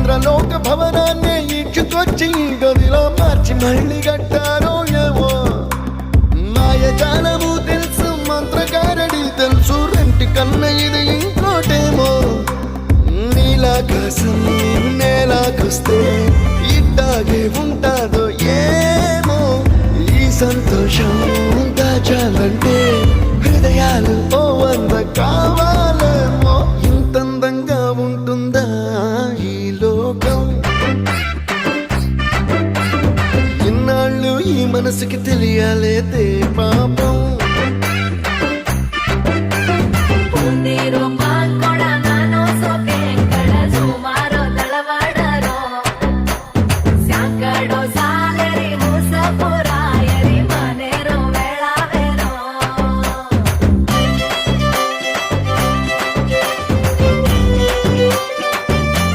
ఇంద్రలోక భవనాన్ని ఈడ్చుకొచ్చి గదిలో మార్చి మళ్ళీ కట్టారో ఏమో మాయజాలము తెలుసు మంత్రగారడి తెలుసు రెంటి కన్న ఇది ఇంకోటేమో నీలాకాశం నేలాకొస్తే ఇట్టాగే ఉంటాదో ఏమో ఈ సంతోషం దాచాలంటే హృదయాలు ఓ వంద కావాలేమో ఇంతందంగా ఉంటుందా ఈ లోకం ఇన్నాళ్ళు ఈ మనసుకి తెలియాలేదే పాపం